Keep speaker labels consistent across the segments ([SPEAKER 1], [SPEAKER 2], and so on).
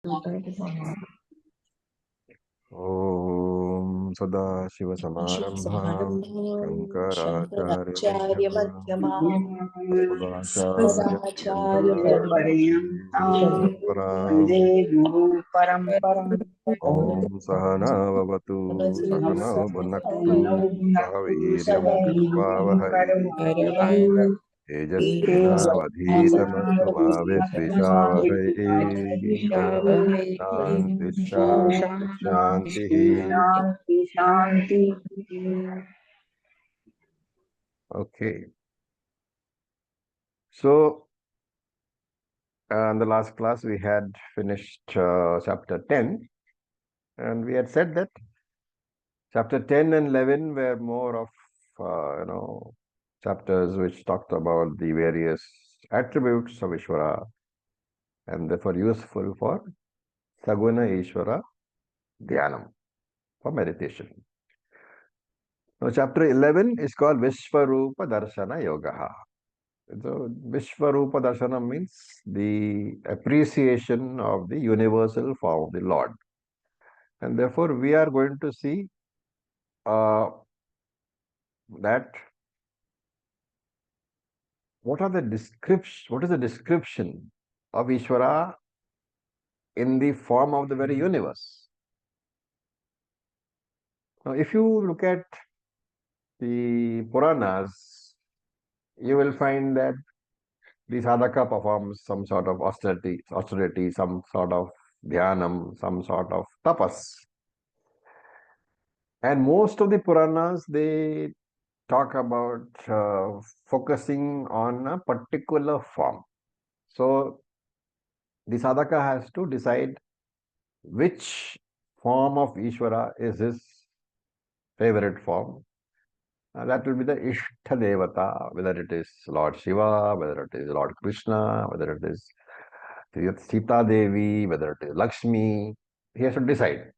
[SPEAKER 1] Om Sadashiva-Samarambham Shankaracharya-Madhyamam
[SPEAKER 2] Sadacharyapariyantam
[SPEAKER 1] Asmadacharya-Pramam
[SPEAKER 2] Vande Guru Paramparam
[SPEAKER 1] Om Sahana Vavatu Sahana Bhunaktu Sahaviryam Vavahai Tejasvinavadhitamastu Mavidvishavahai Om Shanti Shanti Shanti.
[SPEAKER 2] Shanti.
[SPEAKER 1] Okay, so in the last class we had finished chapter 10, and we had said that chapter 10 and 11 were more of chapters which talked about the various attributes of Ishvara and therefore useful for Saguna Ishvara Dhyanam, for meditation. Now chapter 11 is called Vishvarupa Darshana Yoga. So Vishvarupa Darshana means the appreciation of the universal form of the Lord. And therefore we are going to see that what is the description of Ishvara in the form of the very universe. Now if you look at the Puranas, you will find that the sadhaka performs some sort of austerity, some sort of dhyanam, some sort of tapas. And most of the Puranas, they talk about focusing on a particular form. So the sadhaka has to decide which form of Ishvara is his favorite form. That will be the Ishtha Devata, whether it is Lord Shiva, whether it is Lord Krishna, whether it is Sita Devi, whether it is Lakshmi. He has to decide.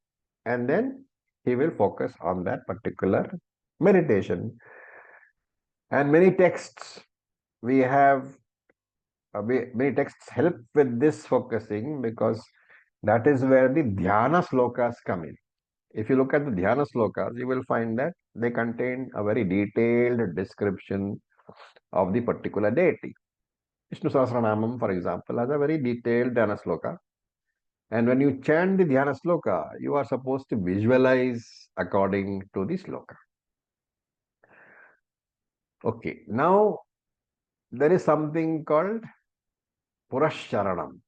[SPEAKER 1] And then he will focus on that particular meditation. And many texts we have, many texts help with this focusing, because that is where the dhyana slokas come in. If you look at the dhyana slokas, you will find that they contain a very detailed description of the particular deity. Vishnu Sahasranamam, for example, has a very detailed dhyana sloka. And when you chant the dhyana sloka, you are supposed to visualize according to the sloka. Okay, now there is something called Purascharanam.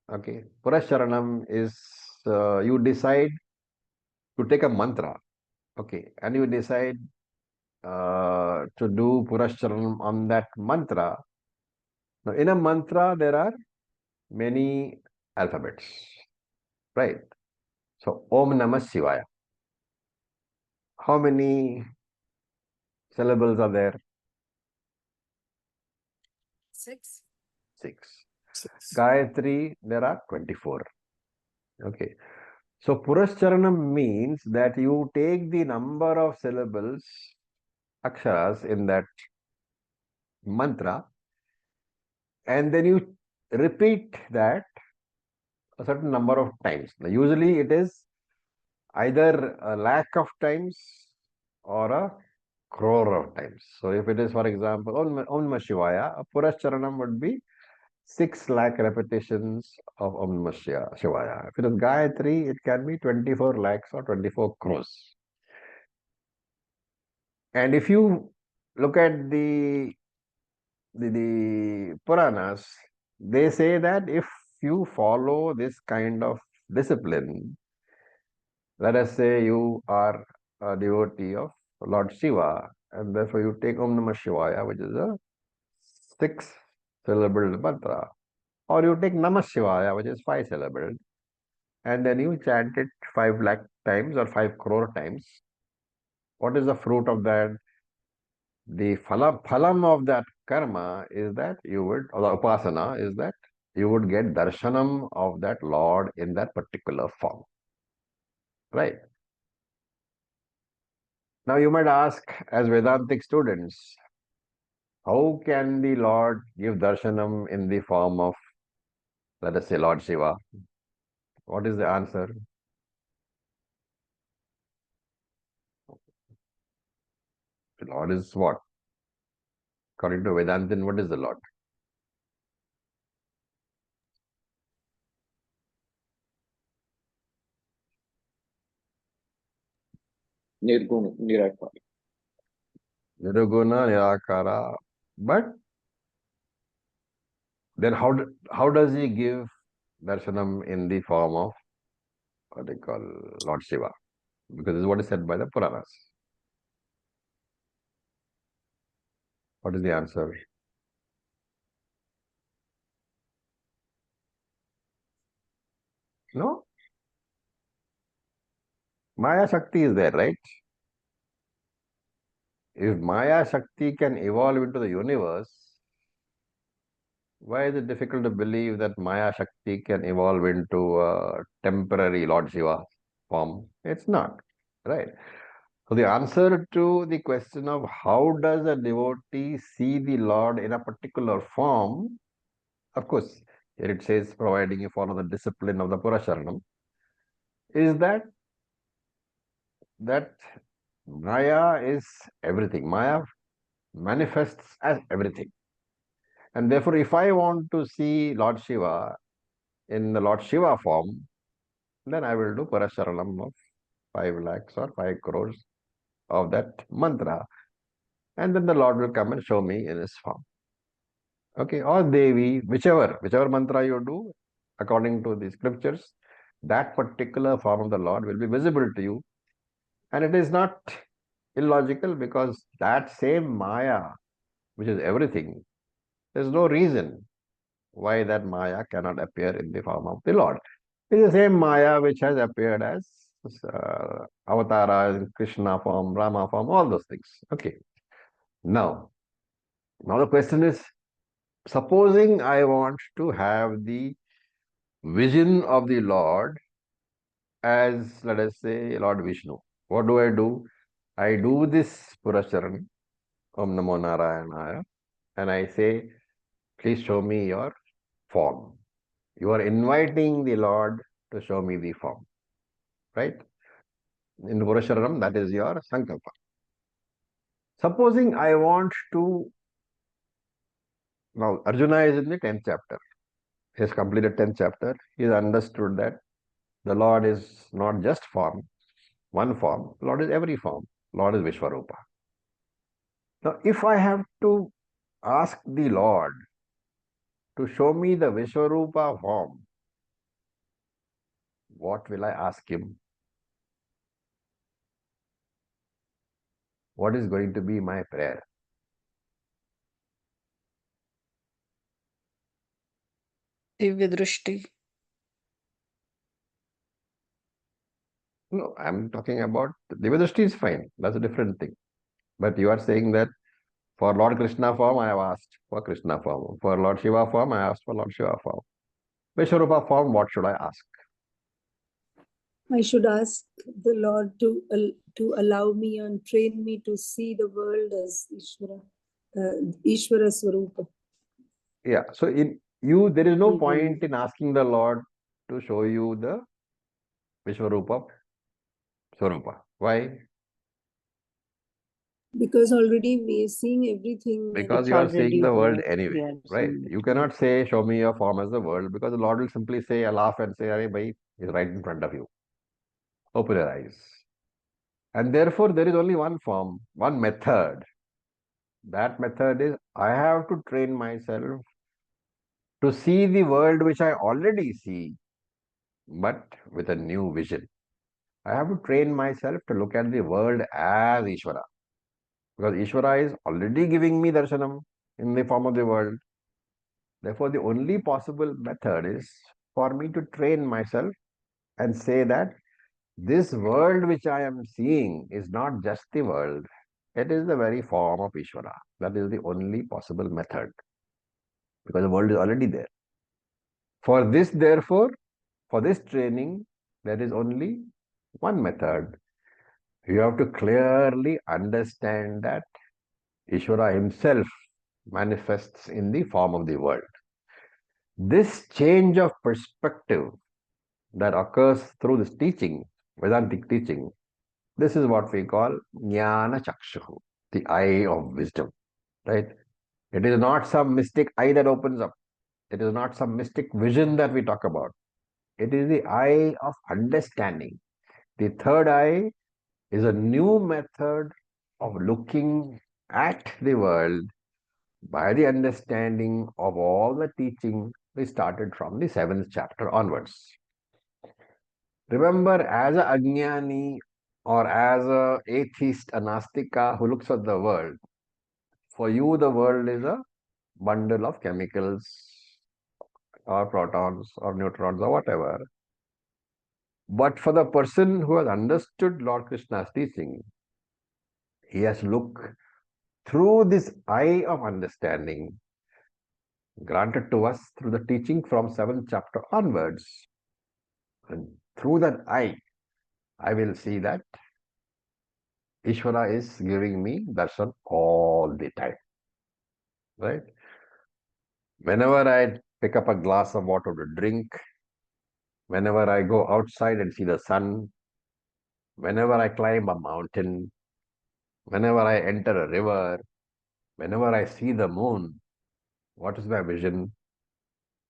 [SPEAKER 1] Okay, Purascharanam is you decide to take a mantra. Okay, and you decide to do Purascharanam on that mantra. Now, in a mantra, there are many alphabets, right? So, Om Namah Shivaya. How many syllables are there?
[SPEAKER 3] Six.
[SPEAKER 1] Gayatri, there are 24. Okay. So, Purascharanam means that you take the number of syllables, aksharas in that mantra, and then you repeat that a certain number of times. Now, usually it is either a lakh of times or a crore of times. So if it is, for example, Om Namah Shivaya, a Purascharanam would be 6 lakh repetitions of Om Namah Shivaya. If it is Gayatri, it can be 24 lakhs or 24 crores. And if you look at the Puranas, they say that if you follow this kind of discipline, let us say you are a devotee of Lord Shiva, and therefore you take Om Namah Shivaya, which is a 6-syllabled mantra, or you take Namah Shivaya, which is 5-syllabled, and then you chant it 5 lakh times or 5 crore times. What is the fruit of that? The phalam of that karma is that you would, or the upasana is that you would get darshanam of that Lord in that particular form. Right? Now you might ask, as Vedantic students, how can the Lord give darshanam in the form of, let us say, Lord Shiva? What is the answer? The Lord is what? According to Vedantin, what is the Lord?
[SPEAKER 3] Nirguna, Nirakara.
[SPEAKER 1] Nirguna, Nirakara. But then how does he give darshanam in the form of what they call Lord Shiva? Because this is what is said by the Puranas. What is the answer? No? Maya Shakti is there, right? If Maya Shakti can evolve into the universe, why is it difficult to believe that Maya Shakti can evolve into a temporary Lord Shiva form? It's not, right? So the answer to the question of how does a devotee see the Lord in a particular form, of course, here it says providing you follow the discipline of the Purasharanam, is that Maya is everything. Maya manifests as everything. And therefore, if I want to see Lord Shiva in the Lord Shiva form, then I will do Parasharanam of 5 lakhs or 5 crores of that mantra. And then the Lord will come and show me in his form. Okay, or Devi, whichever mantra you do, according to the scriptures, that particular form of the Lord will be visible to you. And it is not illogical because that same Maya, which is everything, there's no reason why that Maya cannot appear in the form of the Lord. It's the same Maya which has appeared as avatara, Krishna form, Rama form, all those things. Okay. Now the question is, supposing I want to have the vision of the Lord as, let us say, Lord Vishnu. What do? I do this Purasharan, Om Namo Narayanaya, and I say, please show me your form. You are inviting the Lord to show me the form, right? In Purasharanam, that is your Sankalpa. Supposing I want to, now Arjuna is in the 10th chapter. He has completed 10th chapter. He has understood that the Lord is not just form, one form. Lord is every form. Lord is Vishwarupa. Now, if I have to ask the Lord to show me the Vishwarupa form, what will I ask him? What is going to be my prayer?
[SPEAKER 2] Divya Drishti.
[SPEAKER 1] No, I'm talking about Divyadrishti is fine. That's a different thing. But you are saying that for Lord Krishna form, I have asked for Krishna form. For Lord Shiva form, I asked for Lord Shiva form. Vishwarupa form, what should I ask?
[SPEAKER 4] I should ask the Lord to allow me and train me to see the world as Ishvara Swarupa.
[SPEAKER 1] Yeah. So in you, there is no
[SPEAKER 4] Mhm.
[SPEAKER 1] point in asking the Lord to show you the Vishwarupa Swarupa. Why?
[SPEAKER 4] Because already we are seeing everything.
[SPEAKER 1] Because
[SPEAKER 2] It's
[SPEAKER 1] you are seeing
[SPEAKER 2] already
[SPEAKER 1] the world
[SPEAKER 2] there.
[SPEAKER 1] anyway,
[SPEAKER 2] We are
[SPEAKER 1] right?
[SPEAKER 2] seeing it.
[SPEAKER 1] You cannot say, show me your form as the world, because the Lord will simply say, I laugh and say, Arey bhai, he's right in front of you. Open your eyes. And therefore, there is only one form, one method. That method is, I have to train myself to see the world which I already see, but with a new vision. I have to train myself to look at the world as Ishvara. Because Ishvara is already giving me darshanam in the form of the world. Therefore, the only possible method is for me to train myself and say that this world which I am seeing is not just the world, it is the very form of Ishvara. That is the only possible method because the world is already there. For this, therefore, for this training, there is only one method. You have to clearly understand that Ishvara himself manifests in the form of the world. This change of perspective that occurs through this teaching, Vedantic teaching, this is what we call Jnana Chakshuhu, the eye of wisdom, right? It is not some mystic eye that opens up. It is not some mystic vision that we talk about. It is the eye of understanding. The third eye is a new method of looking at the world by the understanding of all the teaching we started from the 7th chapter onwards. Remember, as a Ajnani or as a atheist, a Nastika who looks at the world, for you the world is a bundle of chemicals or protons or neutrons or whatever. But for the person who has understood Lord Krishna's teaching, he has looked through this eye of understanding granted to us through the teaching from 7th chapter onwards. And through that eye, I will see that Ishvara is giving me darshan all the time. Right? Whenever I pick up a glass of water to drink, whenever I go outside and see the sun, whenever I climb a mountain, whenever I enter a river, whenever I see the moon, what is my vision?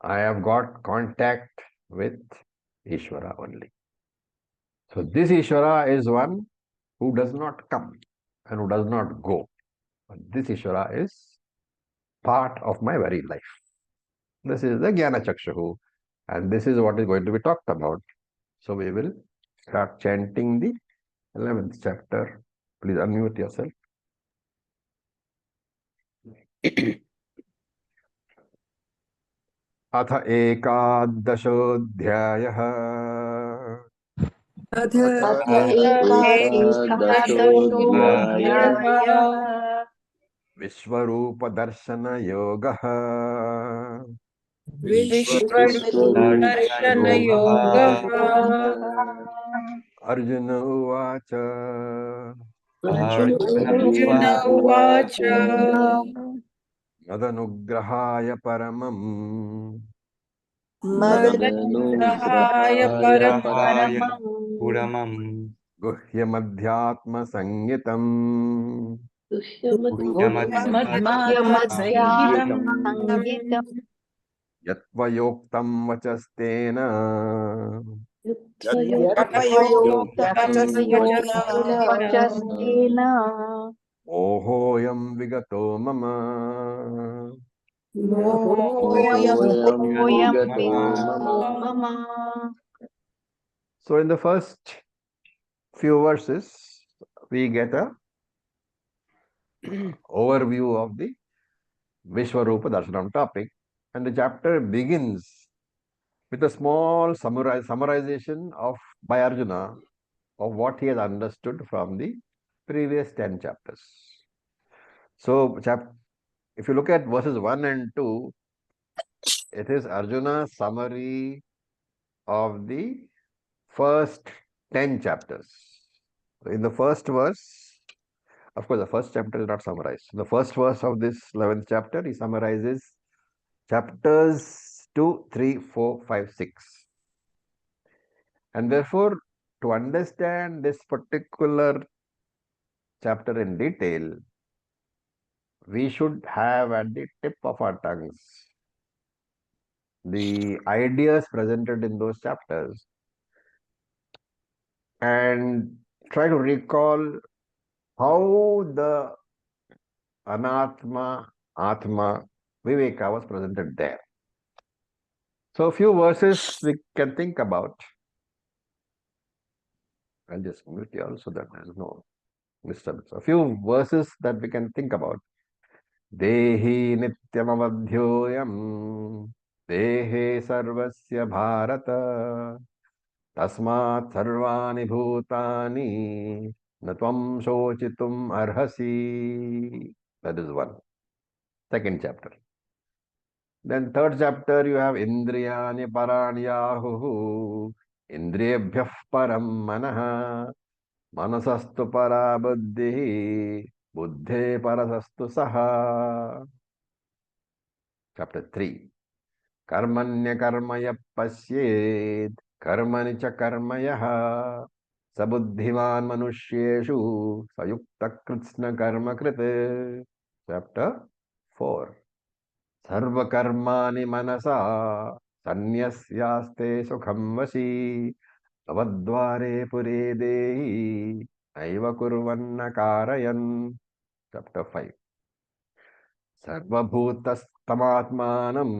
[SPEAKER 1] I have got contact with Ishvara only. So this Ishvara is one who does not come and who does not go. But this Ishvara is part of my very life. This is the Jnana Chakshuhu, and this is what is going to be talked about. So we will start chanting the 11th chapter. Please unmute yourself. अथ एकादशोऽध्यायः
[SPEAKER 4] अथ
[SPEAKER 3] एकादशोऽध्यायः
[SPEAKER 1] विश्वरूपदर्शनयोगः
[SPEAKER 2] विश्वरूपदर्शनयोगः
[SPEAKER 1] अर्जुन उवाच
[SPEAKER 2] अर्जुन उवाच
[SPEAKER 1] मदनुग्रहाय परमम्
[SPEAKER 2] मदनुग्रहाय परमम्
[SPEAKER 5] पुरमं
[SPEAKER 1] गुह्यमध्यात्मसंज्ञितम्
[SPEAKER 2] मध्यात्मसंहितम्
[SPEAKER 1] यत्त्वयोक्तं वचस्तेन
[SPEAKER 2] यथोक्तवचस्तेन
[SPEAKER 1] मोहोऽयं विगतो मम.
[SPEAKER 2] मोहोऽयं
[SPEAKER 3] विगतो मम.
[SPEAKER 1] So in the first few verses, we get a overview of the Vishwarupa Darshanam topic, and the chapter begins with a small summarization of by Arjuna of what he has understood from the previous 10 chapters. So if you look at verses 1 and 2, it is Arjuna's summary of the first 10 chapters. In the first verse, of course, the first chapter is not summarized. In the first verse of this 11th chapter, he summarizes chapters 2, 3, 4, 5, 6. And therefore, to understand this particular chapter in detail, we should have at the tip of our tongues the ideas presented in those chapters and try to recall how the Anatma, Atma, Viveka was presented there. So a few verses we can think about. I'll just mute you all so that there is no disturbance. A few verses that we can think about. Dehi nityamavadhyoyam dehe sarvasya bharata tasmat sarvani bhutani natvam shochitum arhasi. That is one. Second chapter. Then third chapter you have Indriyani Paranyahu Indriyabhyah Param Manaha Manasastu Para Buddhi Buddhe Parasastu Saha. Chapter 3. Karmanya Karmaya Pasyed कर्मणि च कर्म यः सबुद्धिमान् मनुष्येषु सयुक्तः कृत्स्न कर्म कृत्. Chapter 4. सर्वकर्माणि मनसा सन्न्यस्यास्ते सुखं वशी भवद्वारे पुरे देहि नैव कुर्वन्न कारयन्. Chapter 5. सर्वभूतस्तमात्मानं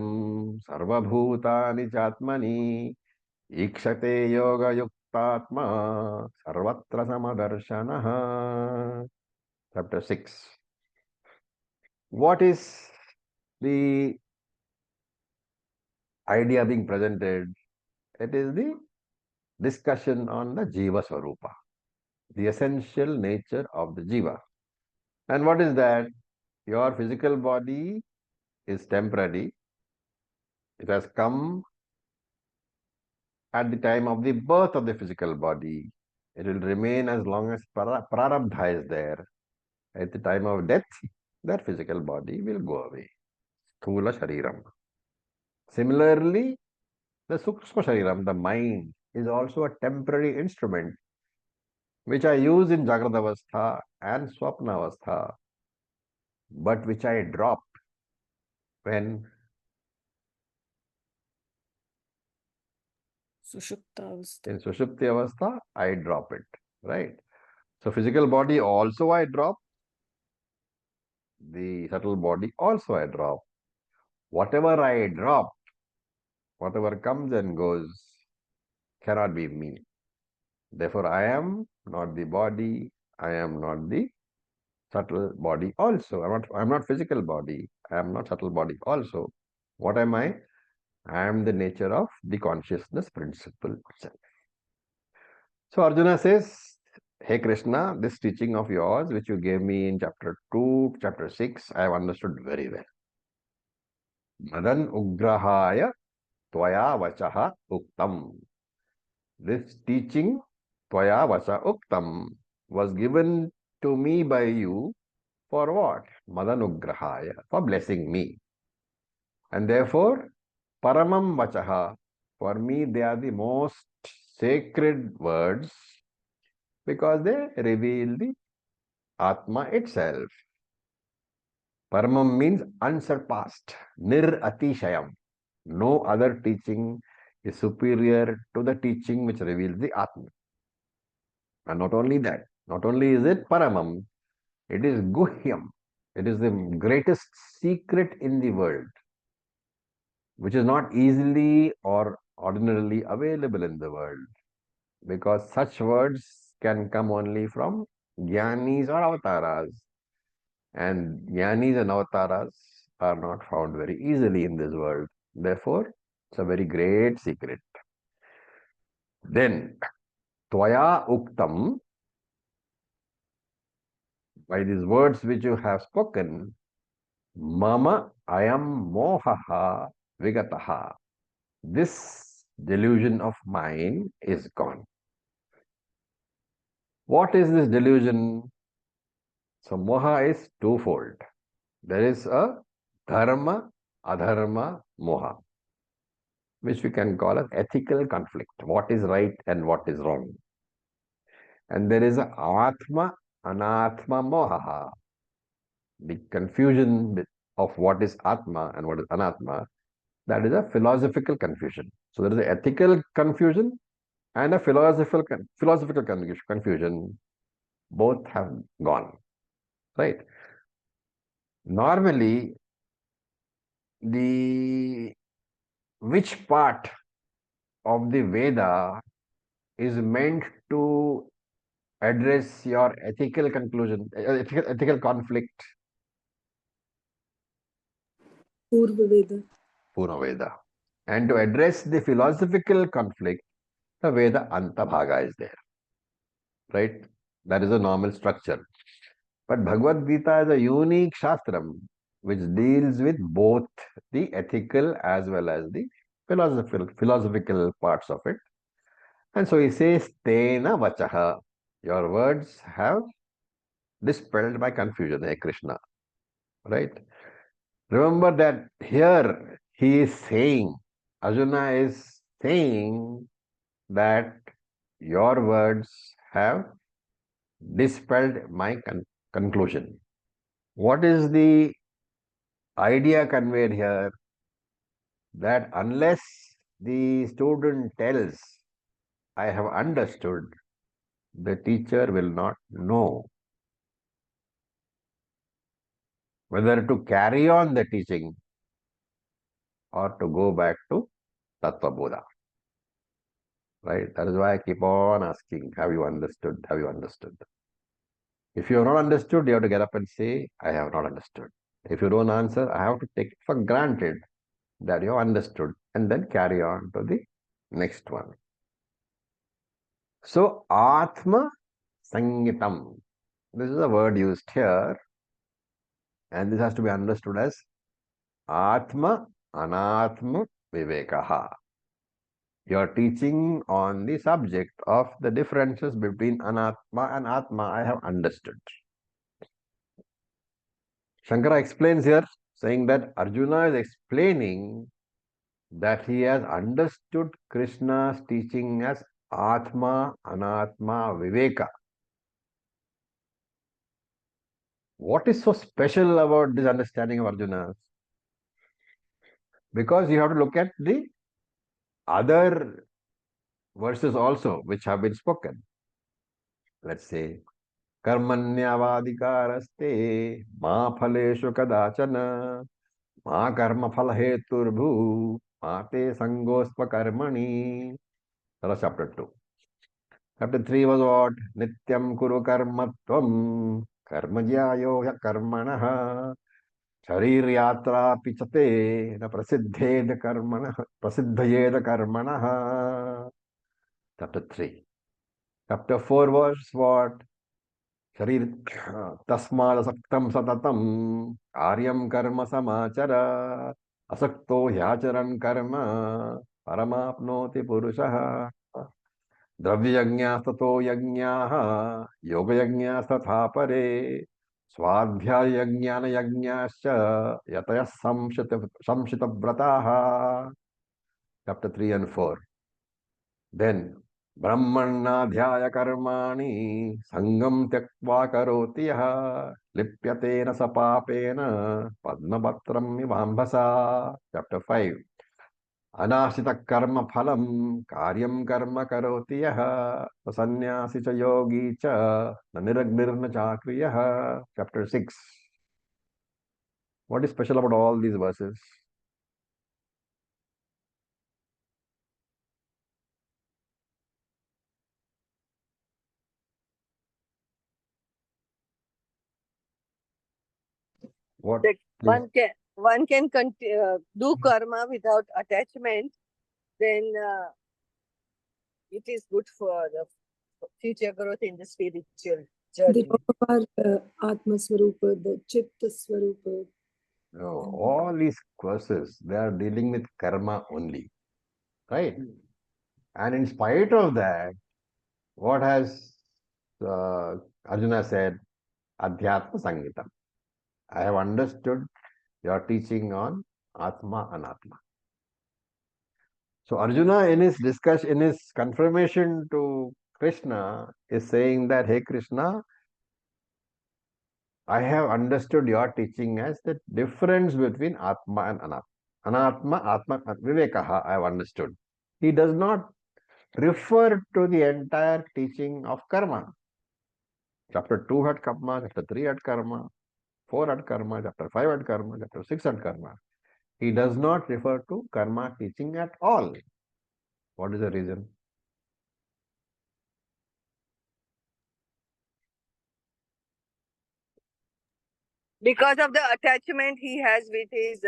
[SPEAKER 1] सर्वभूतानि चात्मनि ईक्षते योगयुक्तात्मा सर्वत्र समदर्शनः. Chapter 6. What is the idea being presented? It is the discussion on the Jiva Swarupa, the essential nature of the Jiva. And what is that? Your physical body is temporary. It has come at the time of the birth of the physical body. It will remain as long as prarabdha is there. At the time of death, that physical body will go away. Sthula Shariram. Similarly, the Sukshma Shariram, the mind, is also a temporary instrument which I use in Jagrata Avastha and Swapna Avastha, but which I drop when in Sushupti Avastha, I drop it, right? So physical body also I drop, the subtle body also I drop. Whatever I drop, whatever comes and goes, cannot be me. Therefore, I am not the body, I am not the subtle body also. I'm not physical body, I am not subtle body also. What am I? I am the nature of the consciousness principle itself. So Arjuna says, hey Krishna, this teaching of yours, which you gave me in chapter 2, chapter 6, I have understood very well. Madan ugrahaya tvaya vachaha uktam. This teaching, tvaya vacha uktam, was given to me by you for what? Madan ugrahaya, for blessing me. And therefore, paramam vachaha, for me they are the most sacred words because they reveal the Atma itself. Paramam means unsurpassed, nir atishayam. No other teaching is superior to the teaching which reveals the Atma. And not only that, not only is it Paramam, it is Guhyam. It is the greatest secret in the world, which is not easily or ordinarily available in the world, because such words can come only from Jnanis or Avataras. And Jnanis and Avataras are not found very easily in this world. Therefore, it's a very great secret. Then, Tvaya Uktam, by these words which you have spoken, Mama Ayam Mohaha Vigataha. This delusion of mine is gone. What is this delusion? So, Moha is twofold. There is a Dharma, Adharma, Moha, which we can call an ethical conflict. What is right and what is wrong? And there is a Atma, Anatma, Moha, the confusion of what is Atma and what is Anatma. That is a philosophical confusion. So there is an ethical confusion and a philosophical confusion. Both have gone, right? Normally, which part of the Veda is meant to address your ethical conclusion, ethical conflict?
[SPEAKER 4] Purva Veda.
[SPEAKER 1] Purva Veda. And to address the philosophical conflict, the Veda Antabhaga is there. Right? That is a normal structure. But Bhagavad Gita is a unique Shastram which deals with both the ethical as well as the philosophical parts of it. And so he says, Tena Vachaha. Your words have dispelled my confusion, hey Krishna. Right? Remember that here he is saying, Arjuna is saying that your words have dispelled my conclusion. What is the idea conveyed here? That unless the student tells, I have understood, the teacher will not know whether to carry on the teaching or to go back to Tattva Bodha. Right? That is why I keep on asking, have you understood? Have you understood? If you have not understood, you have to get up and say, I have not understood. If you don't answer, I have to take it for granted that you have understood and then carry on to the next one. So, Atma Sangitam. This is a word used here, and this has to be understood as Atma Anatma Vivekaha. You are teaching on the subject of the differences between Anatma and Atma. I have understood. Shankara explains here, saying that Arjuna is explaining that he has understood Krishna's teaching as Atma, Anatma, Viveka. What is so special about this understanding of Arjuna? Because you have to look at the other verses also which have been spoken. Let's say, Karmanyavadikaraste ma phaleshu kadachana ma karma phalheturбhu ma te sangospa karmani. That was chapter 2. Chapter 3 was what? Nityam kuru karmatvam karmajyayo ya karmanaha shariryatra pichate na prasiddheda karmanaha prasiddhayeda karmanaha. Chapter 3. Chapter 4 was what? Sharir tasmad asaktam satatam karyam karma samachara asakto hyacharan karma paramapnoti purushaha द्रव्ययज्ञास्ततो यज्ञाः योगयज्ञास्तथा परे स्वाध्यायज्ञानयज्ञाश्च यतयः संशितव्रताः. Chapter 3 and 4. Then ब्रह्मण्णाध्याय कर्माणि संगम त्यक्त्वा करोति यः लिप्यतेन स पापेन पद्मपत्रं विवाम्भसा. Chapter 5. अनाश्रित कर्म फलम कार्यम कर्म करोति यः सन्यासी च योगी च न निरग्निर्न चाक्रियः. Chapter 6. What is special about all these verses? What?
[SPEAKER 5] That one can do karma without attachment, then it is good for the future growth in the spiritual
[SPEAKER 4] They
[SPEAKER 5] journey.
[SPEAKER 4] talk about Atma Swarupa, the Chitta Swarupa.
[SPEAKER 1] No, all these verses, they are dealing with karma only. Right? And in spite of that, what has Arjuna said? Adhyatma Sangitam. I have understood your teaching on Atma Anatma. So Arjuna in his discussion, in his confirmation to Krishna, is saying that, hey Krishna, I have understood your teaching as the difference between Atma and Anatma. Anatma, Atma, Vivekaha, I have understood. He does not refer to the entire teaching of karma. Chapter 2 had karma, chapter 3 had karma, 4 had karma, chapter 5 had karma, chapter 6 had karma. He does not refer to karma teaching at all. What is the reason?
[SPEAKER 5] Because of the attachment he has with his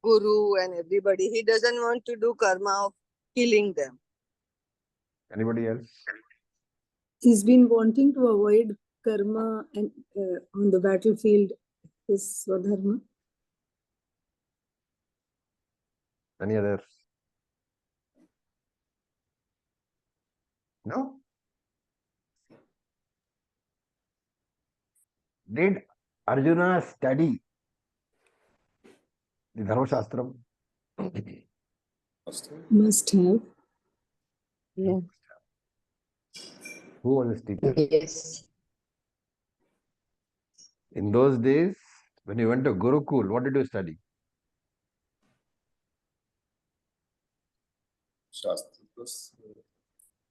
[SPEAKER 5] guru and everybody, he doesn't want to do karma of killing them.
[SPEAKER 1] Anybody else?
[SPEAKER 4] He's been wanting to avoid karma and on the battlefield is Swadharma.
[SPEAKER 1] Any others? No? Did Arjuna study the Dharma Shastram?
[SPEAKER 4] Must have.
[SPEAKER 2] Yeah.
[SPEAKER 1] Who was his teacher?
[SPEAKER 2] Yes.
[SPEAKER 1] In those days, when you went to Gurukul, what did you study?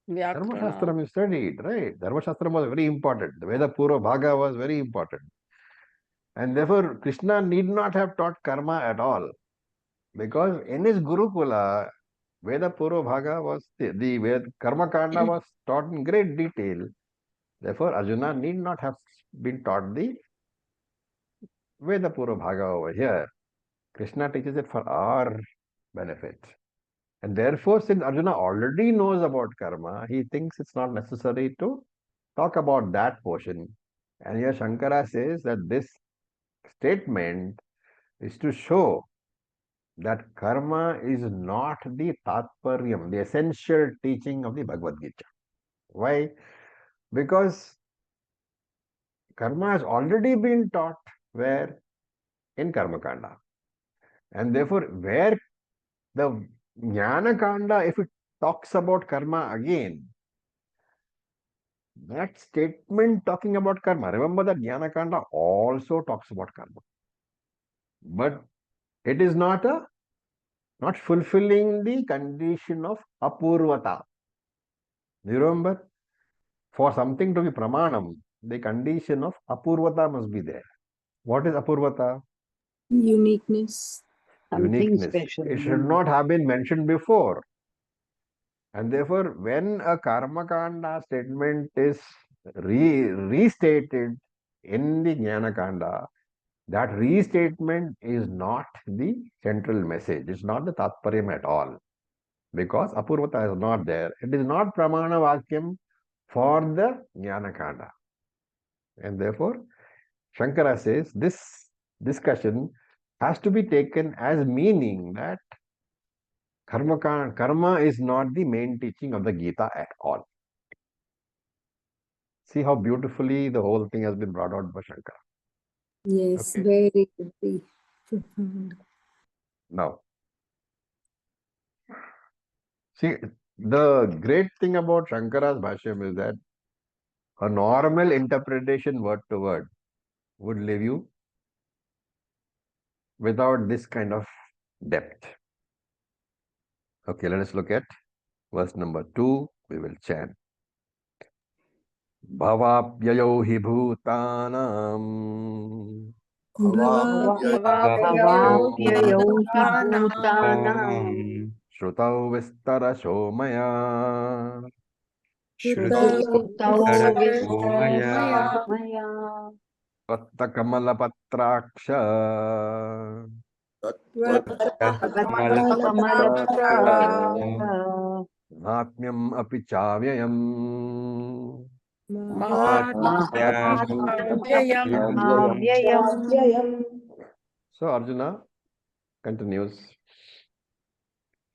[SPEAKER 1] Dharma Shastram you studied, right? Dharma Shastram was very important. The Veda Purva Bhaga was very important. And therefore, Krishna need not have taught karma at all. Because in his Gurukula, Veda Purva Bhaga was the Veda, Karma Kanda was taught in great detail. Therefore, Arjuna need not have been taught the Veda Purva Bhaga over here. Krishna teaches it for our benefit. And therefore, since Arjuna already knows about karma, he thinks it's not necessary to talk about that portion. And here Shankara says that this statement is to show that karma is not the tatparyam, the essential teaching of the Bhagavad Gita. Why? Because karma has already been taught where? In Karma Kanda. And therefore, where the Jnana Kanda, if it talks about karma again, that statement talking about karma, remember that Jnana Kanda also talks about karma. But it is not fulfilling the condition of apurvata. You remember? For something to be pramanam, the condition of apurvata must be there. What is apurvata?
[SPEAKER 4] Uniqueness.
[SPEAKER 2] Something
[SPEAKER 1] Uniqueness.
[SPEAKER 2] special.
[SPEAKER 1] It should not have been mentioned before. And therefore, when a karma kanda statement is restated in the jnana kanda, that restatement is not the central message. It's not the tatparyam at all. Because apurvata is not there. It is not pramana vakyam for the jnana kanda. And therefore, Shankara says this discussion has to be taken as meaning that karma is not the main teaching of the Gita at all. See how beautifully the whole thing has been brought out by Shankara.
[SPEAKER 4] Yes,
[SPEAKER 1] Okay.
[SPEAKER 4] very, very profound.
[SPEAKER 1] Now, see, the great thing about Shankara's Bhashyam is that a normal interpretation word to word would leave you without this kind of depth. Okay, let us look at verse number 2. We will chant. Bhavapyayau hi bhutanam
[SPEAKER 2] Bhavavyayau hi bhutanam
[SPEAKER 1] Shrutau vistarasho maya
[SPEAKER 2] Shrutau maya
[SPEAKER 1] Vatta kamalapatraksha
[SPEAKER 2] Kamalapatra
[SPEAKER 1] Mahatmyam api chavyayam.
[SPEAKER 2] Mahatmyam
[SPEAKER 1] So Arjuna continues.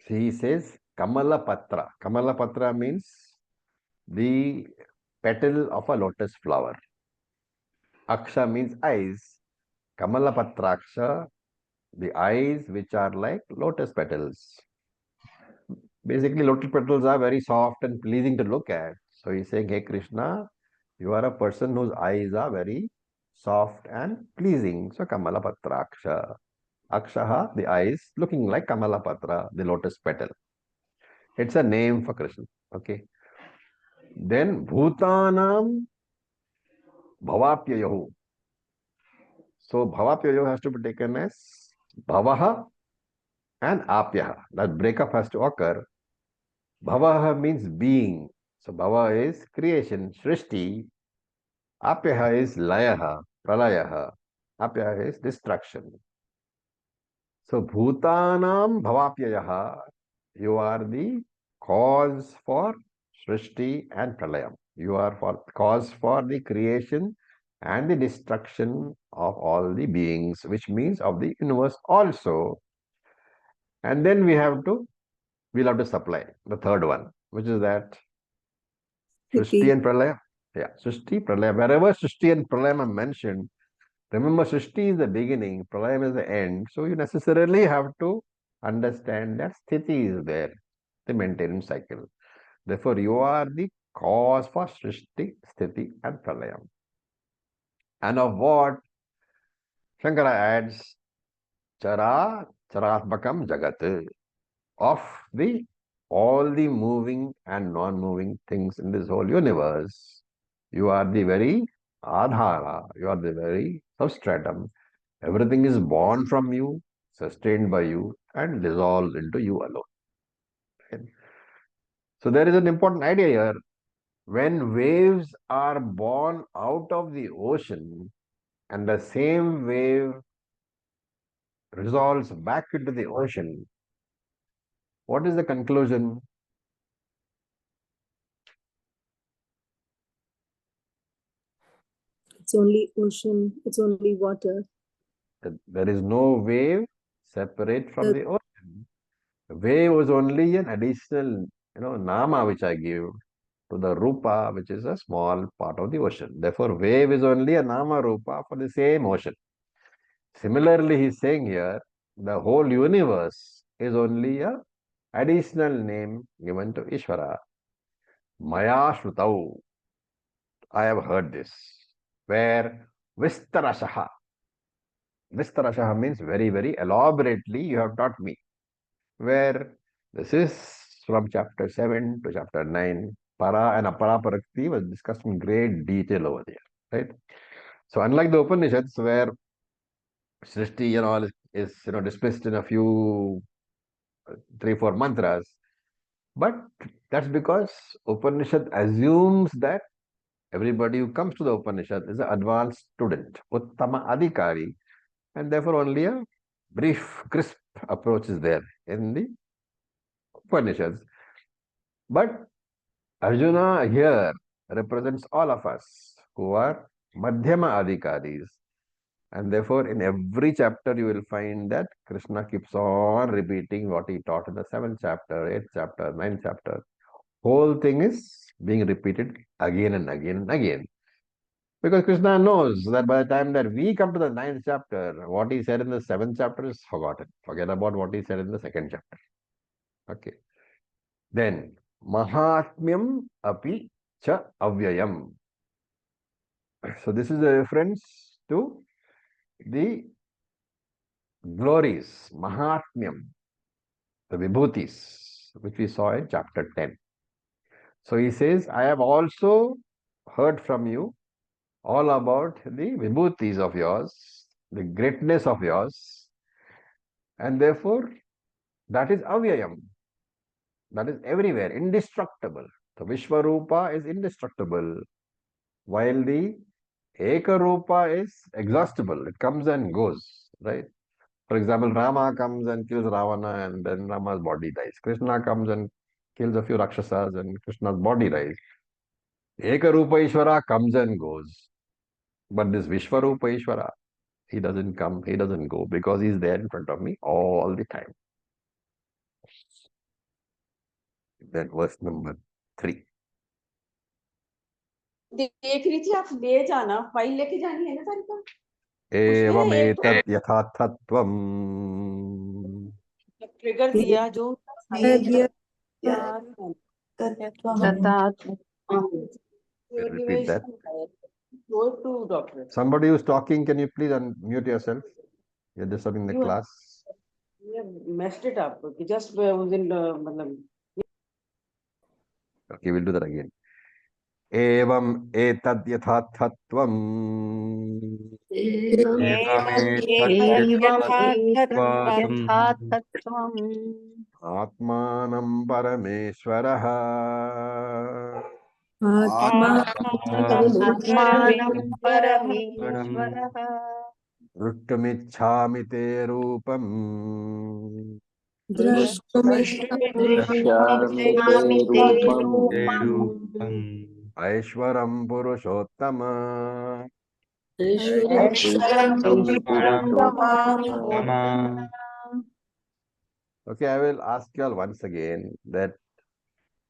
[SPEAKER 1] He says Kamalapatra. Kamalapatra means the petal of a lotus flower. Aksha means eyes. Kamalapatraksha, the eyes which are like lotus petals. Basically, lotus petals are very soft and pleasing to look at. So he's saying, hey Krishna, you are a person whose eyes are very soft and pleasing. So Kamalapatraksha. Akshaha, the eyes looking like Kamalapatra, the lotus petal. It's a name for Krishna. Okay. Then Bhutanam Bhavapyayahu. So Bhavapyayahu has to be taken as Bhavaha and Apyaha. That breakup has to occur. Bhavaha means being. So Bhava is creation, Srishti. Apyaha is Layaha, Pralayaha. Apyaha is destruction. So Bhutanam Bhavapyayaha, you are the cause for Srishti and Pralayam. You are for cause for the creation and the destruction of all the beings, which means of the universe also. And then we'll have to supply the third one, which is that Srishti and Pralayam. Yeah, Srishti, Pralayam. Wherever Srishti and Pralayam are mentioned, remember Srishti is the beginning, Pralayam is the end. So you necessarily have to understand that Sthiti is there, the maintenance cycle. Therefore, you are the cause for Srishti, Sthiti and Pralayam. And of what? Shankara adds, Chara Charatmakam Jagat. Of the all the moving and non-moving things in this whole universe, you are the very Adhara, you are the very substratum. Everything is born from you, sustained by you, and dissolves into you alone. Okay. So there is an important idea here. When waves are born out of the ocean and the same wave resolves back into the ocean, what is the conclusion?
[SPEAKER 4] It's only ocean, it's only water.
[SPEAKER 1] That there is no wave separate from
[SPEAKER 4] The-
[SPEAKER 1] the ocean. Wave was only an additional, nama which I give to the rupa, which is a small part of the ocean. Therefore, wave is only a nama rupa for the same ocean. Similarly, he's saying here, the whole universe is only a additional name given to Ishvara. Maya Shrutau. I have heard this. Where Vistarashaha. Vistarashaha means very, very elaborately you have taught me. Where this is from chapter 7 to chapter 9. Para and Apara Parakti was discussed in great detail over there. Right? So unlike the Upanishads where Srishti and all is dismissed in a few 3-4 mantras, but that's because Upanishad assumes that everybody who comes to the Upanishad is an advanced student, Uttama Adhikari, and therefore only a brief, crisp approach is there in the Upanishads. But Arjuna here represents all of us who are Madhyama Adhikaris. And therefore, in every chapter, you will find that Krishna keeps on repeating what he taught in the 7th chapter, 8th chapter, 9th chapter. Whole thing is being repeated again and again and again. Because Krishna knows that by the time that we come to the 9th chapter, what he said in the 7th chapter is forgotten. Forget about what he said in the 2nd chapter. Okay. Then, Mahatmyam api cha avyayam. So this is a reference to the glories, Mahatmyam, the Vibhutis, which we saw in chapter 10. So he says, I have also heard from you all about the Vibhutis of yours, the greatness of yours, and therefore that is Avyayam. That is everywhere, indestructible. The Vishwarupa is indestructible, while the Ekarupa is exhaustible. It comes and goes, right? For example, Rama comes and kills Ravana and then Rama's body dies. Krishna comes and kills a few Rakshasas and Krishna's body dies. Ekarupa Ishvara comes and goes. But this Vishwarupa Ishvara, he doesn't come, he doesn't go because he's there in front of me all the time. Then verse number 3.
[SPEAKER 2] देख रही थी आप ले जाना file लेके जानी है ना सारी का
[SPEAKER 1] एवमेतत् यथार्थत्वम्
[SPEAKER 2] ट्रिगर दिया जो
[SPEAKER 4] Here,
[SPEAKER 1] repeat that.
[SPEAKER 2] Go to doctor.
[SPEAKER 1] Somebody who's talking, can you please unmute yourself? You're disturbing the class.
[SPEAKER 2] You have messed it up. Just was in
[SPEAKER 1] Okay, we'll do that again. एवम् एतद् यथार्थत्वम् आत्मानं परमेश्वरः द्रष्टुमिच्छामि ते रूपम् ऐश्वरं पुरुषोत्तम. Okay, I will ask you all once again that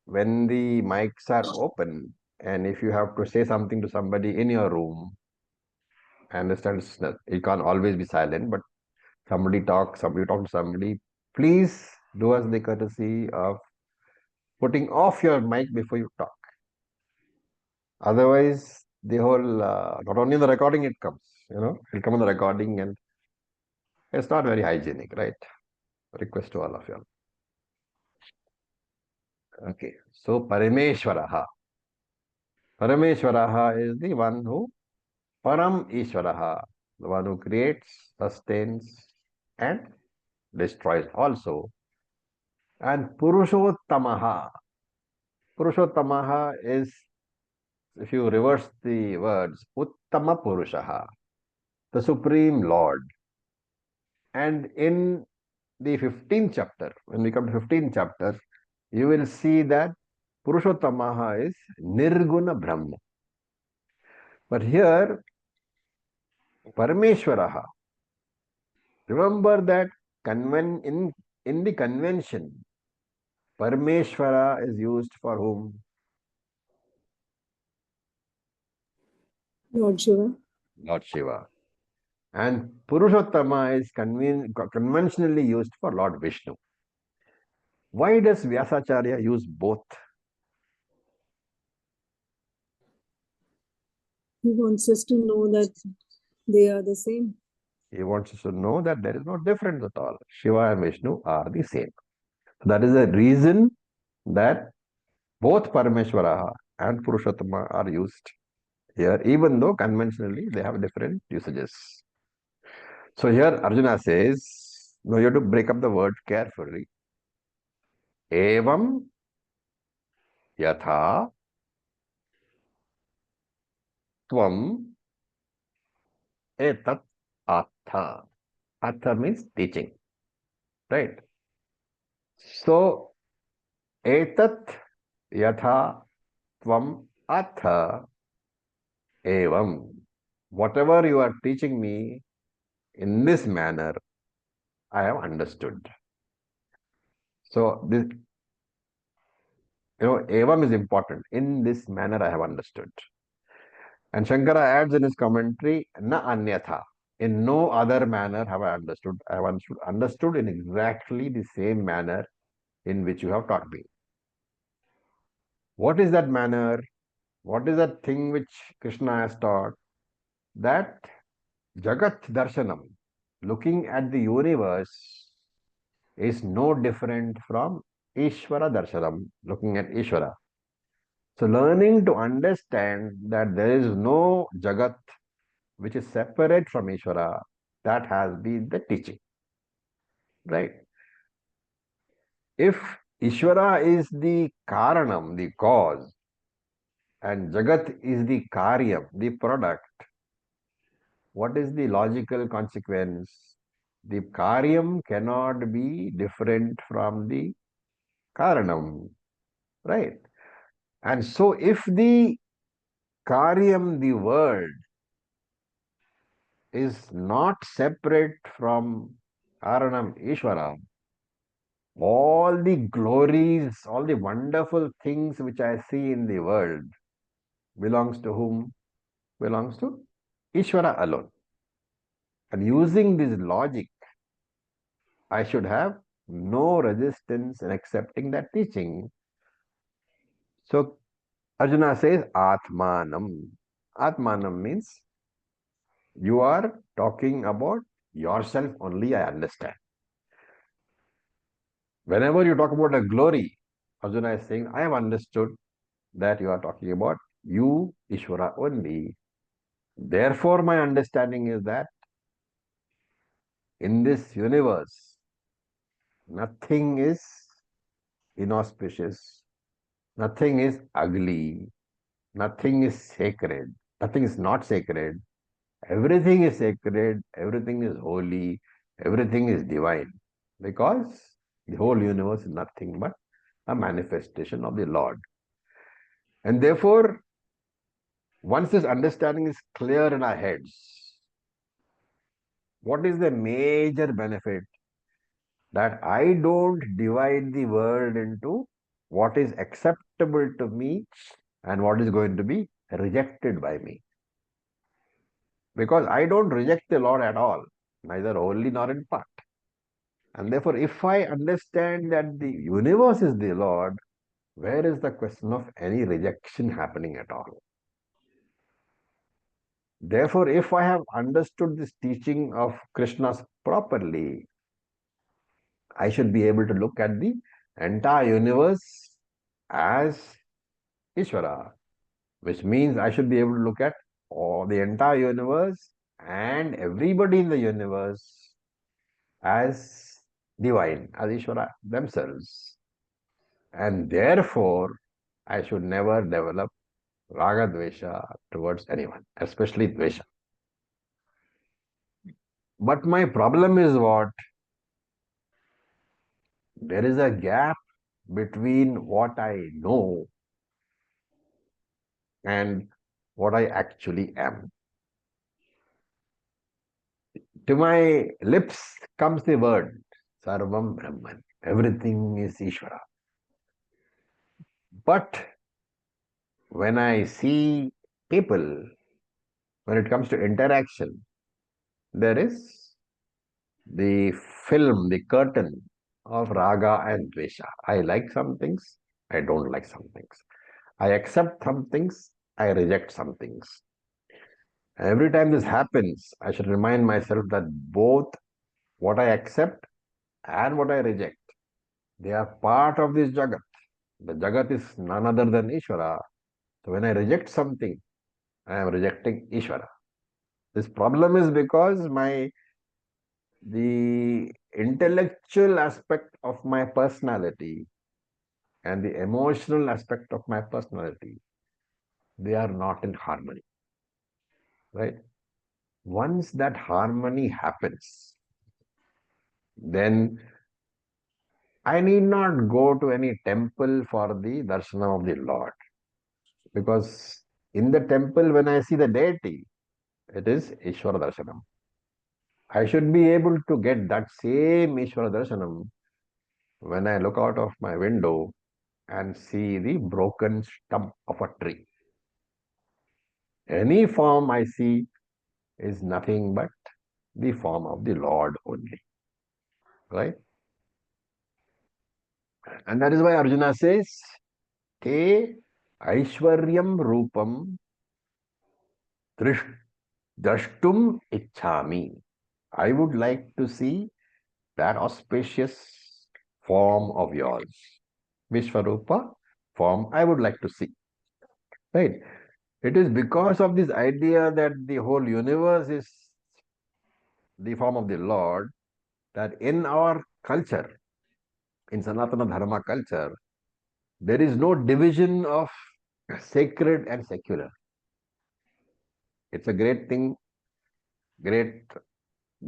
[SPEAKER 1] when the mics are open and if you have to say something to somebody in your room, I understand you can't always be silent, but somebody talk to somebody, please do us the courtesy of putting off your mic before you talk. Otherwise, the whole, not only in the recording it comes, it'll come in the recording and it's not very hygienic, right? Request to all of you. Okay, so Parameshwaraha. Parameshwaraha is the one who, Param Ishwaraha, the one who creates, sustains, and destroys also. And Purushottamaha. Purushottamaha is, if you reverse the words, Uttama Purushaha, the Supreme Lord. And in the 15th chapter, when we come to 15th chapter, you will see that Purushottamaha is Nirguna Brahma. But here, Parameshwaraha, remember that in the convention, Parameshwara is used for whom?
[SPEAKER 4] Lord Shiva.
[SPEAKER 1] Lord Shiva. And Purushottama is conventionally used for Lord Vishnu. Why does Vyasacharya use both?
[SPEAKER 4] He wants us to know that they are the same.
[SPEAKER 1] He wants us to know that there is no difference at all. Shiva and Vishnu are the same. That is the reason that both Parameshwara and Purushottama are used here, even though conventionally they have different usages. So here Arjuna says, now you have to break up the word carefully. Evam yatha tvam etat atha. Atha means teaching. Right? So etat yatha tvam atha evam. Whatever you are teaching me in this manner, I have understood. So this, evam is important. In this manner, I have understood. And Shankara adds in his commentary, na anyatha. In no other manner have I understood. I have understood in exactly the same manner in which you have taught me. What is that manner? What is that thing which Krishna has taught? That Jagat Darshanam, looking at the universe, is no different from Ishvara Darshanam, looking at Ishvara. So learning to understand that there is no Jagat which is separate from Ishvara, that has been the teaching. Right? If Ishvara is the Karanam, the cause, and Jagat is the Karyam, the product, what is the logical consequence? The Karyam cannot be different from the Karanam. Right? And so if the Karyam, the world, is not separate from Karanam, Ishvara, all the glories, all the wonderful things which I see in the world belongs to whom? Belongs to Ishvara alone. And using this logic, I should have no resistance in accepting that teaching. So Arjuna says Atmanam. Atmanam means you are talking about yourself only, I understand. Whenever you talk about a glory, Arjuna is saying, I have understood that you are talking about you, Ishvara only. Therefore, my understanding is that in this universe, nothing is inauspicious, nothing is ugly, nothing is sacred, nothing is not sacred. Everything is sacred, everything is holy, everything is divine. Because the whole universe is nothing but a manifestation of the Lord. And therefore, once this understanding is clear in our heads, what is the major benefit? That I don't divide the world into what is acceptable to me and what is going to be rejected by me. Because I don't reject the Lord at all, neither wholly nor in part. And therefore, if I understand that the universe is the Lord, where is the question of any rejection happening at all? Therefore, if I have understood this teaching of Krishna's properly, I should be able to look at the entire universe as Ishvara, which means I should be able to look at all the entire universe and everybody in the universe as divine, as Ishvara themselves. And therefore, I should never develop raga dvesha towards anyone, especially dvesha. But my problem is what? There is a gap between what I know and what I actually am. To my lips comes the word Sarvam Brahman. Everything is Ishvara. But when I see people, when it comes to interaction, there is the film, the curtain of raga and dvesha. I like some things, I don't like some things. I accept some things, I reject some things. Every time this happens, I should remind myself that both what I accept and what I reject, they are part of this Jagat. The Jagat is none other than Ishvara. So when I reject something, I am rejecting Ishvara. This problem is because the intellectual aspect of my personality and the emotional aspect of my personality, they are not in harmony. Right? Once that harmony happens, then I need not go to any temple for the darshana of the Lord. Because in the temple, when I see the deity, it is Ishvara darshanam. I should be able to get that same Ishvara darshanam when I look out of my window and see the broken stump of a tree. Any form I see is nothing but the form of the Lord only. Right? And that is why Arjuna says, Te Aishwaryam Rupam Drashtum Ichhami. I would like to see that auspicious form of yours. Vishwarupa form I would like to see. Right? It is because of this idea that the whole universe is the form of the Lord that in our culture, in Sanatana Dharma culture, there is no division of sacred and secular. It's a great thing, great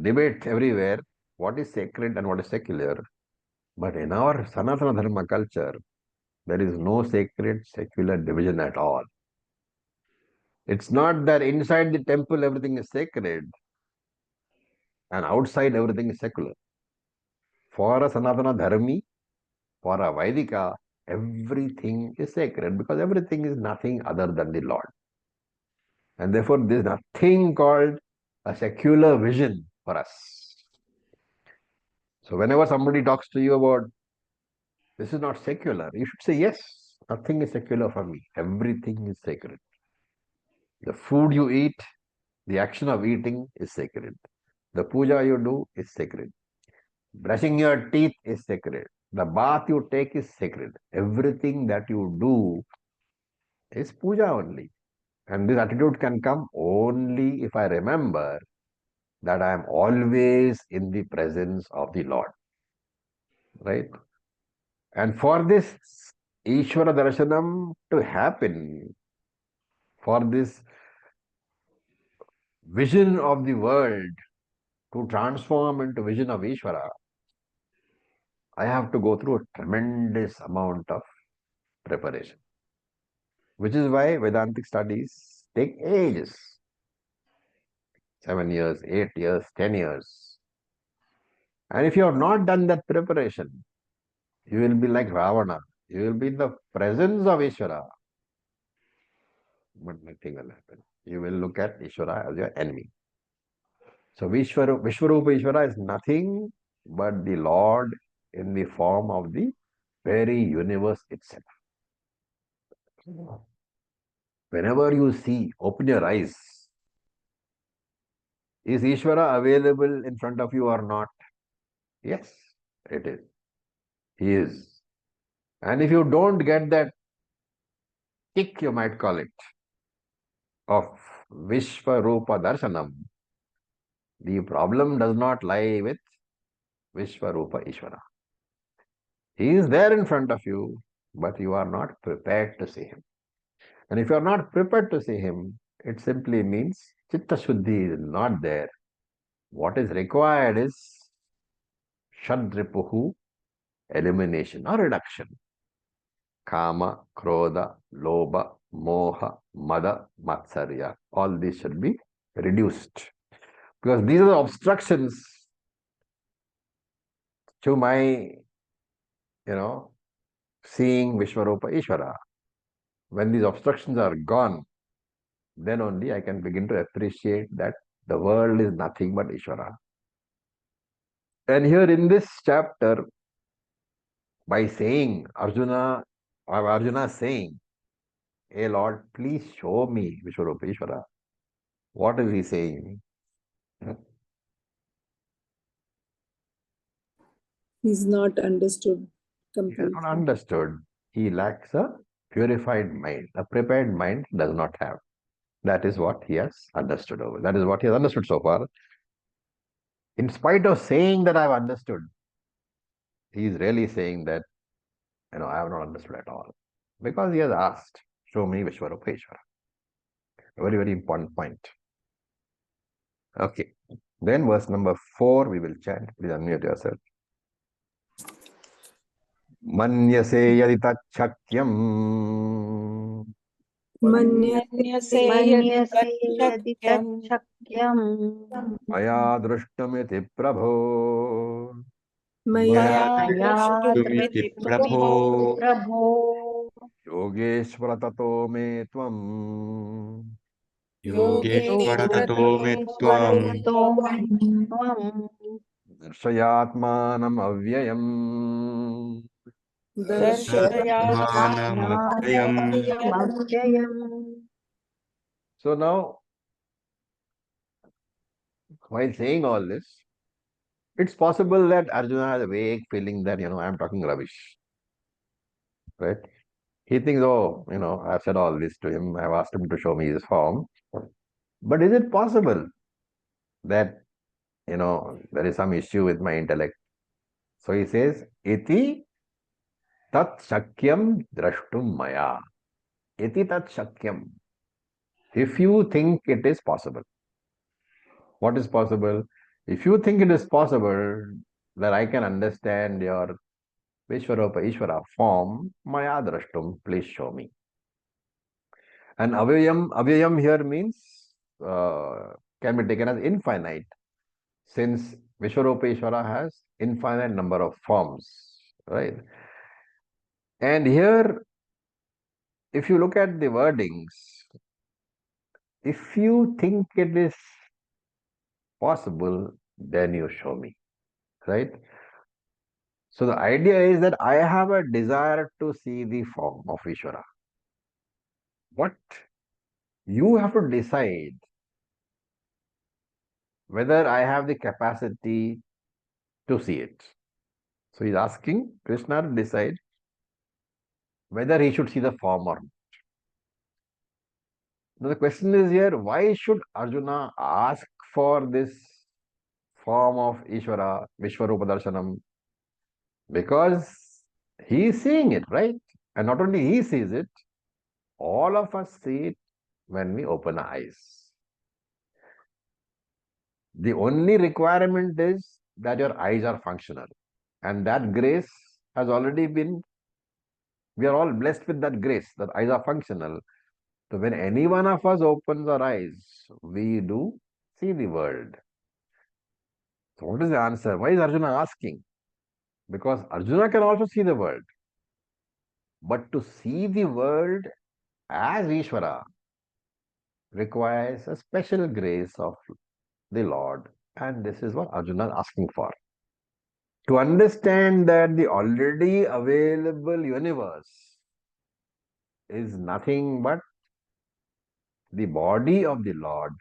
[SPEAKER 1] debate everywhere. What is sacred and what is secular? But in our Sanatana Dharma culture, there is no sacred, secular division at all. It's not that inside the temple everything is sacred and outside everything is secular. For a Sanatana Dharmi, for a Vaidika, everything is sacred because everything is nothing other than the Lord. And therefore, there is nothing called a secular vision for us. So, whenever somebody talks to you about this is not secular, you should say, yes, nothing is secular for me. Everything is sacred. The food you eat, the action of eating is sacred. The puja you do is sacred. Brushing your teeth is sacred. The bath you take is sacred. Everything that you do is puja only. And this attitude can come only if I remember that I am always in the presence of the Lord. Right? And for this Ishvara Darshanam to happen, for this vision of the world to transform into vision of Ishvara, I have to go through a tremendous amount of preparation. Which is why Vedantic studies take ages. 7 years, 8 years, 10 years. And if you have not done that preparation, you will be like Ravana. You will be in the presence of Ishvara. But nothing will happen. You will look at Ishvara as your enemy. So Vishwarupa Ishvara is nothing but the Lord in the form of the very universe itself. Whenever you see, open your eyes. Is Ishvara available in front of you or not? Yes, it is. He is. And if you don't get that kick, you might call it, of Vishvarupa Darshanam, the problem does not lie with Vishvarupa Ishvara. He is there in front of you, but you are not prepared to see him. And if you are not prepared to see him, it simply means Chitta Shuddhi is not there. What is required is Shadripuhu, elimination or reduction. Kama, Krodha, Lobha, Moha, Mada, Matsarya. All these should be reduced. Because these are the obstructions to my, seeing Vishwarupa Ishvara. When these obstructions are gone, then only I can begin to appreciate that the world is nothing but Ishvara. And here in this chapter, by saying Arjuna saying, "Hey Lord, please show me Vishwarupa Ishvara." What is he saying?
[SPEAKER 4] He's not understood
[SPEAKER 1] He has
[SPEAKER 4] completely.
[SPEAKER 1] not understood. He lacks a purified mind. A prepared mind does not have. That is what he has understood over. That is what he has understood so far. In spite of saying that I have understood, he is really saying that, I have not understood at all. Because he has asked, show me Vishwarupa Ishvara. A very, very important point. Okay. Then verse number 4, we will chant. Please unmute yourself. Manyase yadi tachchakyam
[SPEAKER 3] मन्यसे यदि तच्छक्यम्
[SPEAKER 1] maya drashtamiti prabho
[SPEAKER 4] Maya
[SPEAKER 3] मया
[SPEAKER 6] तुमिति प्रभो
[SPEAKER 3] प्रभो
[SPEAKER 1] yogeshvara tato me tvam
[SPEAKER 6] Yogeshwar ततो मे त्वाम्
[SPEAKER 3] योगेश्वरतो त्वम्
[SPEAKER 1] darshayatmanam avyayam.
[SPEAKER 6] दर्शयात्मानमव्ययम्
[SPEAKER 3] दर्शयात्मानमव्ययम्.
[SPEAKER 1] So now, while saying all this, it's possible that Arjuna has a vague feeling that, I am talking rubbish. Right? He thinks, oh, I've said all this to him. I've asked him to show me his form. But is it possible that, there is some issue with my intellect? So he says, iti tat shakyam drashtum maya. Iti tat shakyam. If you think it is possible. What is possible? If you think it is possible that I can understand your Vishwarupa Ishvara form, maya drashtum, please show me. And avyayam here means can be taken as infinite, since Vishwarupa Ishvara has infinite number of forms, right? And here, if you look at the wordings, if you think it is possible, then you show me, right? So the idea is that I have a desire to see the form of Ishvara. But you have to decide whether I have the capacity to see it. So he's asking Krishna to decide whether he should see the form or not. Now the question is here, why should Arjuna ask for this form of Ishvara, Vishwarupa Darshanam? Because he is seeing it, right? And not only he sees it, all of us see it when we open our eyes. The only requirement is that your eyes are functional. And that grace has already been, we are all blessed with that grace, that eyes are functional. So when any one of us opens our eyes, we do see the world. So what is the answer? Why is Arjuna asking? Because Arjuna can also see the world. But to see the world as Ishvara requires a special grace of the Lord. And this is what Arjuna is asking for. To understand that the already available universe is nothing but the body of the Lord.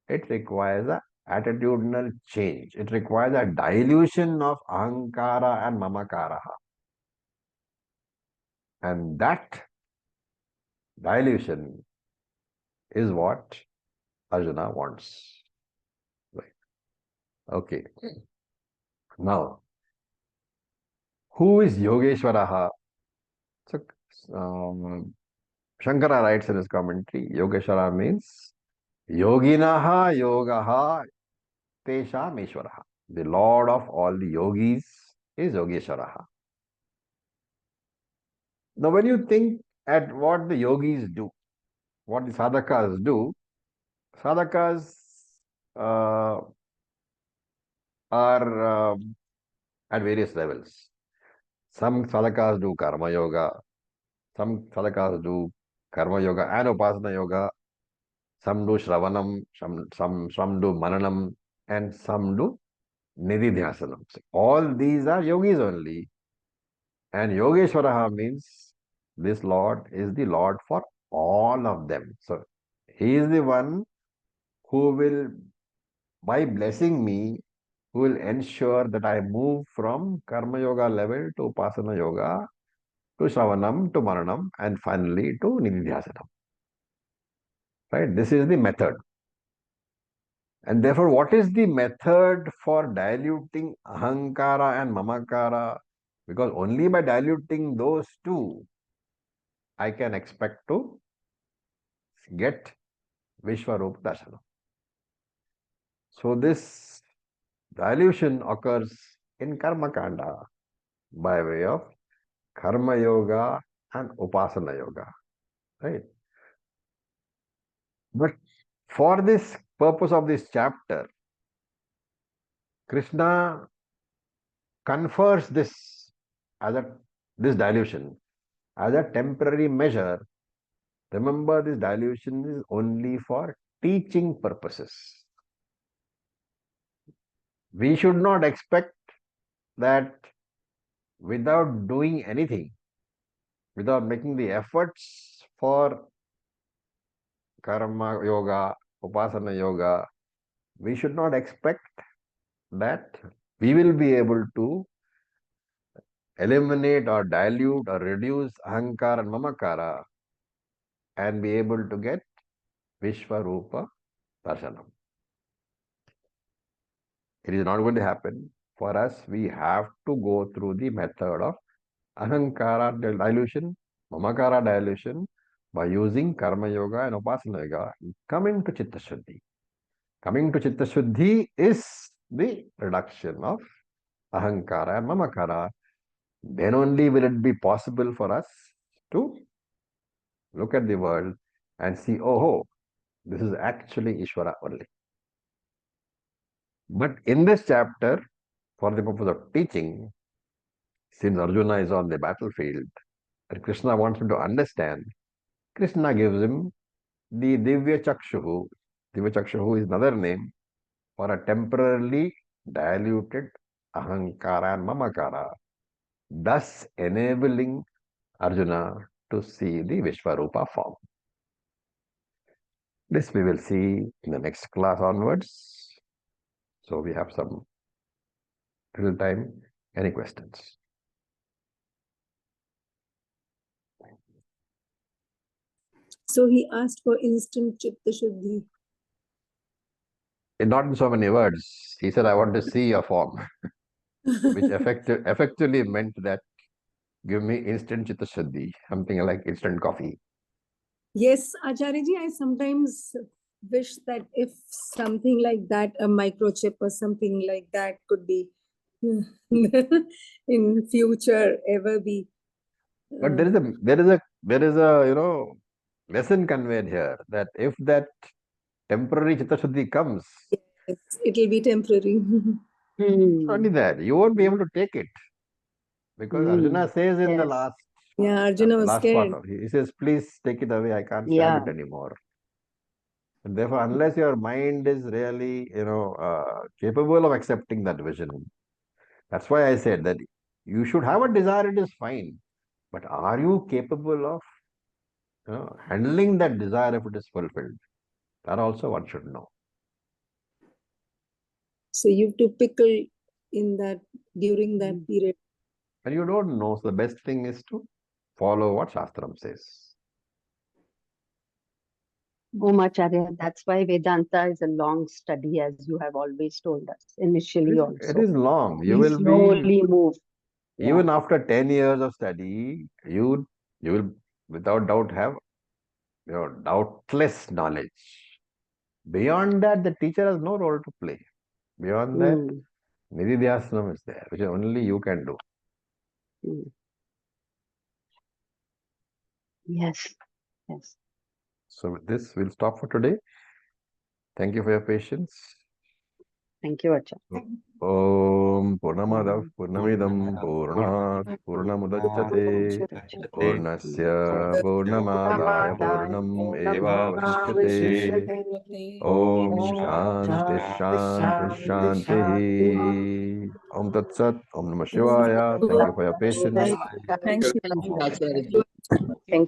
[SPEAKER 1] It requires a attitudinal change. It requires a dilution of ahankara and mamakara. And that dilution is what Arjuna wants. Right. Okay. Now, who is Yogeshwaraha? So, Shankara writes in his commentary, Yogeshwara means Yoginaha Yogaha Tesham Ishwaraha. The Lord of all the yogis is Yogeshwaraha. Now, when you think at what the yogis do, what the sadhakas do, sadhakas uh, are at various levels. Some sadhakas do karma yoga, some sadhakas do karma yoga and upasana yoga, some do shravanam, some do mananam, and some do nididhyasanam. All these are yogis only. And Yogeshwaraha means this Lord is the Lord for all of them. So he is the one who will, by blessing me, who will ensure that I move from Karma Yoga level to Upasana Yoga, to Shravanam, to Maranam, and finally to Nididhyasanam. Right? This is the method. And therefore, what is the method for diluting Ahankara and Mamakara? Because only by diluting those two, I can expect to get Vishwarup Darshanam. So this dilution occurs in Karma Kanda by way of Karma Yoga and Upasana Yoga. Right? But for this purpose of this chapter, Krishna confers this as this dilution as a temporary measure. Remember, this dilution is only for teaching purposes. We should not expect that without doing anything, without making the efforts for karma yoga, upasana yoga, we should not expect that we will be able to eliminate or dilute or reduce ahankara and mamakara and be able to get Vishwarupa Darshanam. It is not going to happen. For us, we have to go through the method of ahankara dilution, mamakara dilution by using karma yoga and upasana yoga. Coming to chitta shuddhi. Coming to chitta shuddhi is the reduction of ahankara and mamakara. Then only will it be possible for us to look at the world and see, oh, this is actually Ishvara only. But in this chapter, for the purpose of teaching, since Arjuna is on the battlefield and Krishna wants him to understand, Krishna gives him the Divya Chakshuhu. Divya Chakshuhu is another name for a temporarily diluted ahankara and mamakara, thus enabling Arjuna to see the Vishwarupa form. This we will see in the next class onwards. So we have some little time. Any questions?
[SPEAKER 4] So he asked for instant chitta shuddhi.
[SPEAKER 1] Not in so many words. He said, I want to see your form, which effectively meant that give me instant chitta shuddhi, something like instant coffee.
[SPEAKER 4] Yes, Acharyaji, I sometimes wish that if something like that, a microchip or something like that could be in future ever be.
[SPEAKER 1] But there is a lesson conveyed here that if that temporary chitta shuddhi comes,
[SPEAKER 4] Yes, it'll be temporary.
[SPEAKER 1] only that you won't be able to take it. Because Arjuna says in the
[SPEAKER 3] Yes.
[SPEAKER 1] last
[SPEAKER 4] Yeah, Arjuna was
[SPEAKER 1] part,
[SPEAKER 4] scared.
[SPEAKER 1] he says, please take it away, I can't
[SPEAKER 3] Yeah.
[SPEAKER 1] stand it anymore. And therefore, unless your mind is really, capable of accepting that vision, that's why I said that you should have a desire, it is fine. But are you capable of handling that desire if it is fulfilled. That also one should know.
[SPEAKER 4] So you have to pickle in that during that period.
[SPEAKER 1] And you don't know, so the best thing is to follow what Shastram says.
[SPEAKER 3] Acharya, that's why Vedanta is a long study, as you have always told us initially
[SPEAKER 1] It
[SPEAKER 3] also.
[SPEAKER 1] is long. You
[SPEAKER 3] We
[SPEAKER 1] will be,
[SPEAKER 3] slowly move.
[SPEAKER 1] even after 10 years of study, you will without doubt have your doubtless knowledge. Beyond that, the teacher has no role to play. Beyond that,
[SPEAKER 3] Mm,
[SPEAKER 1] Nididhyasana is there, which only you can do.
[SPEAKER 3] mm. Yes, yes.
[SPEAKER 1] So with this, we'll stop for today. Thank you for your patience.
[SPEAKER 3] Thank you, Acharya.
[SPEAKER 1] Om Purnamadav Purnamidam Purnat Purnamudachyate Purnasya Purnamadaya Purnam Eva Vasishyate Om Shanti Shanti Shanti Om Tat Sat Om Namah Shivaya. Thank you for your patience.
[SPEAKER 4] Thank you.
[SPEAKER 3] Thank you.